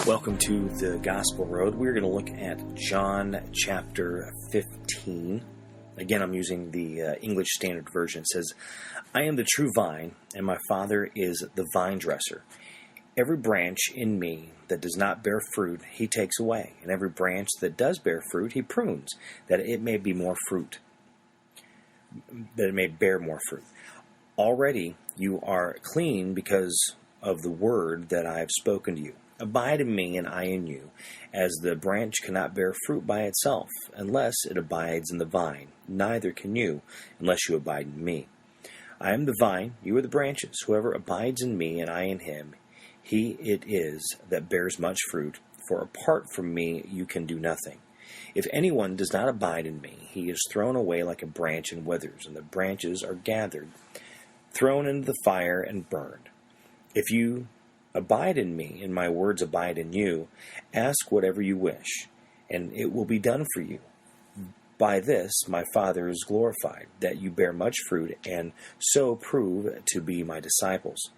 Welcome to the Gospel Road. We're going to look at John chapter 15. Again, I'm using the English Standard Version. It says, I am the true vine, and my Father is the vine dresser. Every branch in me that does not bear fruit, he takes away. And every branch that does bear fruit, he prunes, that it may be more fruit, that it may bear more fruit. Already you are clean because of the word that I have spoken to you. Abide in me, and I in you, as the branch cannot bear fruit by itself, unless it abides in the vine. Neither can you, unless you abide in me. I am the vine, you are the branches. Whoever abides in me, and I in him, he it is that bears much fruit, for apart from me you can do nothing. If anyone does not abide in me, he is thrown away like a branch and withers, and the branches are gathered, thrown into the fire, and burned. If you abide in me, and my words abide in you, ask whatever you wish, and it will be done for you. By this my Father is glorified, that you bear much fruit, and so prove to be my disciples.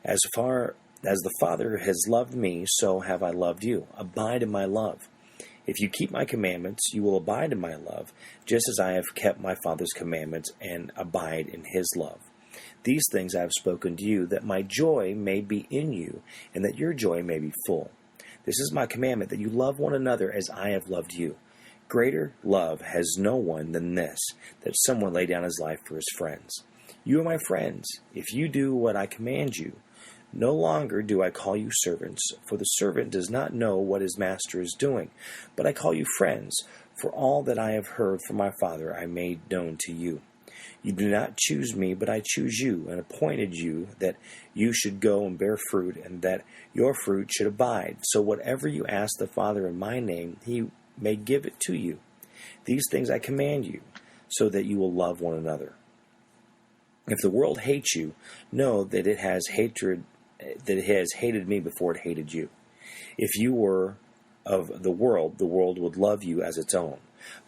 As far as the Father has loved me, so have I loved you. Abide in my love. If you keep my commandments, you will abide in my love, just as I have kept my Father's commandments and abide in his love. These things I have spoken to you, that my joy may be in you, and that your joy may be full. This is my commandment, that you love one another as I have loved you. Greater love has no one than this, that someone lay down his life for his friends. You are my friends, if you do what I command you. No longer do I call you servants, for the servant does not know what his master is doing, but I call you friends, for all that I have heard from my Father I made known to you. You do not choose me, but I choose you, and appointed you that you should go and bear fruit, and that your fruit should abide. So whatever you ask the Father in my name, he may give it to you. These things I command you, so that you will love one another. If the world hates you, know that it has hated me before it hated you. If you were of the world would love you as its own.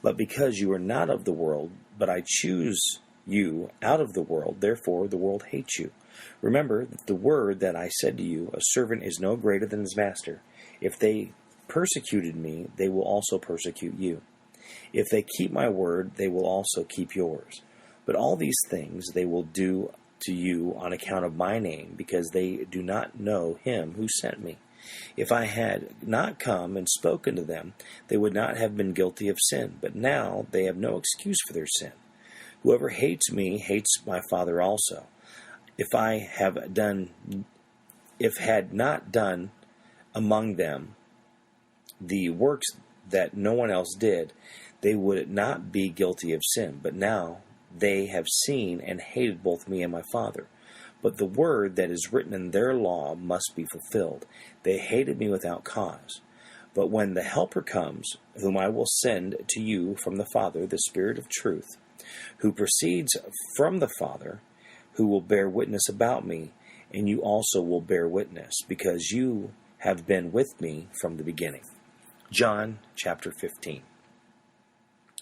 But because you are not of the world, but I choose you out of the world, therefore the world hates you. Remember that the word that I said to you, a servant is no greater than his master. If they persecuted me, they will also persecute you. If they keep my word, they will also keep yours. But all these things they will do to you on account of my name, because they do not know him who sent me. If I had not come and spoken to them, they would not have been guilty of sin, but now they have no excuse for their sin. Whoever hates me hates my Father also. If had not done among them the works that no one else did, they would not be guilty of sin, but now they have seen and hated both me and my Father. But the word that is written in their law must be fulfilled. They hated me without cause. But when the Helper comes, whom I will send to you from the Father, the Spirit of truth, who proceeds from the Father, who will bear witness about me, and you also will bear witness, because you have been with me from the beginning. John chapter 15.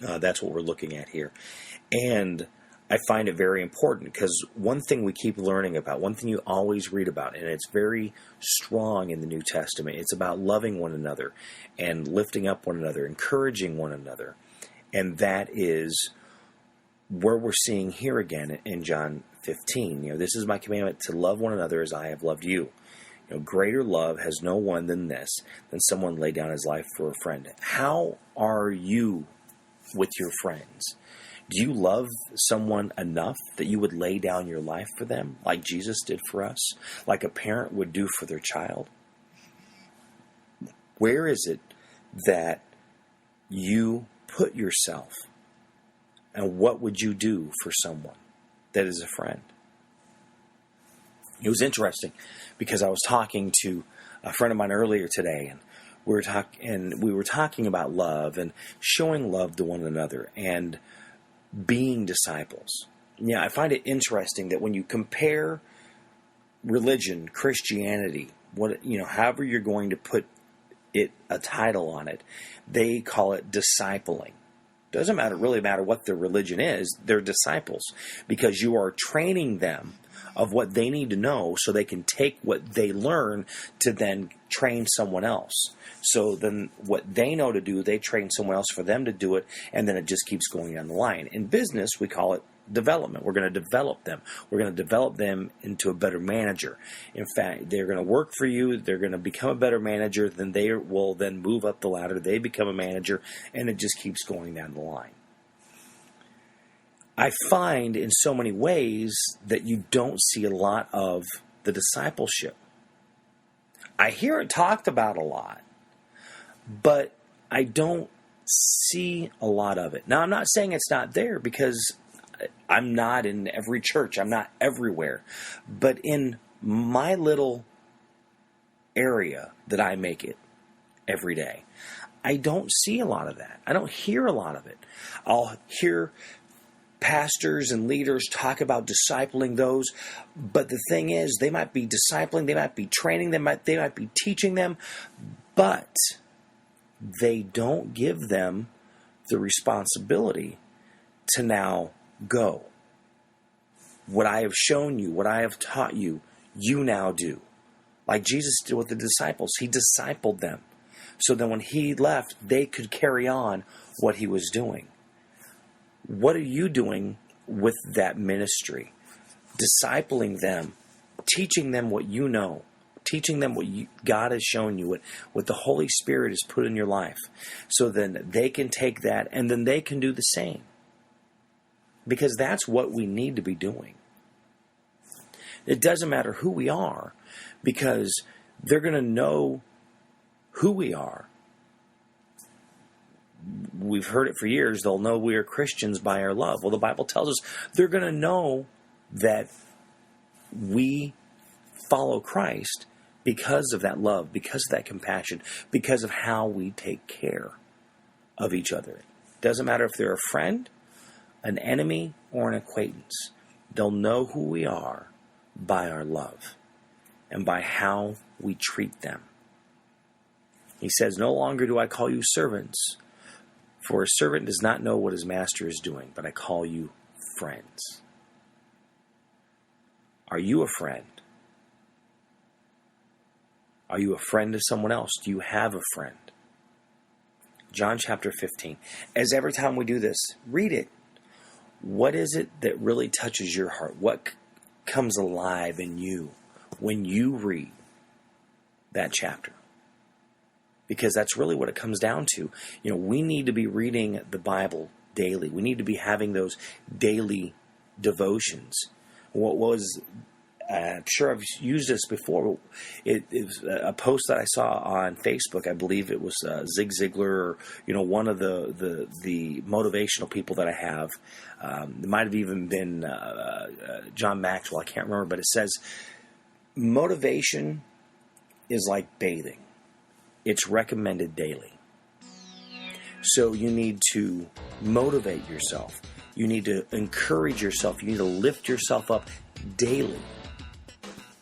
That's what we're looking at here. And I find it very important because one thing we keep learning about, one thing you always read about, and it's very strong in the New Testament, it's about loving one another and lifting up one another, encouraging one another. And that is where we're seeing here again in John 15. This is my commandment, to love one another as I have loved you. Greater love has no one than this, than someone lay down his life for a friend. How are you with your friends? Do you love someone enough that you would lay down your life for them, like Jesus did for us, like a parent would do for their child? Where is it that you put yourself, and what would you do for someone that is a friend? It was interesting because I was talking to a friend of mine earlier today, and we were talking about love and showing love to one another and being disciples. I find it interesting that when you compare religion, Christianity, however you're going to put it, a title on it, they call it discipling. Doesn't really matter what their religion is, they're disciples, because you are training them of what they need to know so they can take what they learn to then train someone else. So then what they know to do, they train someone else for them to do it, and then it just keeps going down the line. In business, we call it development. We're going to develop them. We're going to develop them into a better manager. In fact, they're going to work for you. They're going to become a better manager. Then they will then move up the ladder. They become a manager, and it just keeps going down the line. I find in so many ways that you don't see a lot of the discipleship. I hear it talked about a lot, but I don't see a lot of it. Now, I'm not saying it's not there, because I'm not in every church. I'm not everywhere. But in my little area that I make it every day, I don't see a lot of that. I don't hear a lot of it. I'll hear pastors and leaders talk about discipling those, but the thing is, they might be discipling, they might be training, they might be teaching them, but they don't give them the responsibility to now go. What I have shown you, what I have taught you, you now do. Like Jesus did with the disciples. He discipled them. So then when he left, they could carry on what he was doing. What are you doing with that ministry? Discipling them, teaching them what you know, teaching them what God has shown you, what the Holy Spirit has put in your life. So then they can take that and then they can do the same. Because that's what we need to be doing. It doesn't matter who we are, because they're going to know who we are. We've heard it for years. They'll know we are Christians by our love. Well, the Bible tells us they're going to know that we follow Christ because of that love, because of that compassion, because of how we take care of each other. It doesn't matter if they're a friend, an enemy, or an acquaintance. They'll know who we are by our love and by how we treat them. He says, "No longer do I call you servants, for a servant does not know what his master is doing, but I call you friends." Are you a friend? Are you a friend to someone else? Do you have a friend? John chapter 15. As every time we do this, read it. What is it that really touches your heart? What comes alive in you when you read that chapter? Because that's really what it comes down to. You know, we need to be reading the Bible daily. We need to be having those daily devotions. What was, I'm sure I've used this before. It was a post that I saw on Facebook. I believe it was Zig Ziglar, or one of the motivational people that I have. It might have even been John Maxwell. I can't remember, but it says motivation is like bathing. It's recommended daily. So you need to motivate yourself. You need to encourage yourself. You need to lift yourself up daily.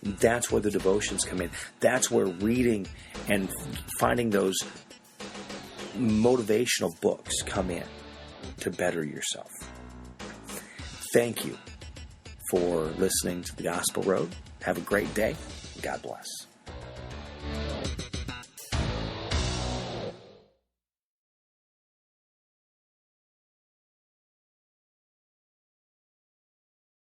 That's where the devotions come in. That's where reading and finding those motivational books come in to better yourself. Thank you for listening to The Gospel Road. Have a great day. God bless.